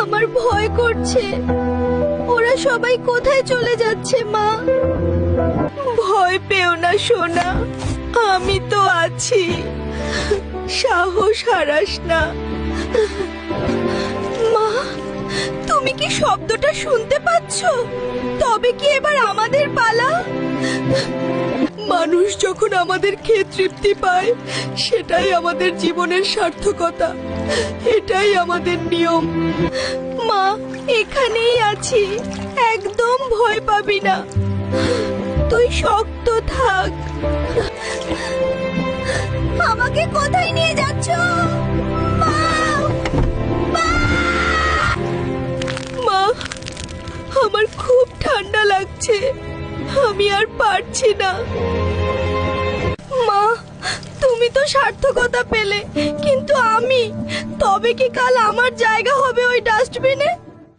আমার ভয় করছে। ওরা সবাই কোথায় চলে যাচ্ছে মা? ভয় পেও না সোনা, আমি তো আছি, সাহস হারাস না। মা, তুমি কি শব্দটা শুনতে পাচ্ছ? তবে কি এবার আমাদের পালা? মানুষ যখন আমাদের খেয়ে তৃপ্তি পায়, সেটাই আমাদের জীবনের সার্থকতা, এটাই আমাদের নিয়ম। মা, এখানেই আছি, একদম ভয় পাবি না, তুই শক্ত থাক। আমাকে কোথায় নিয়ে যাচ্ছ? মা, মা, আমার খুব ঠান্ডা লাগছে, আমি আর পারছি না। মা, তুমি তো সার্থকতা পেলে, কিন্তু আমি, তবে কি কাল আমার জায়গা হবে ওই ডাস্টবিনে?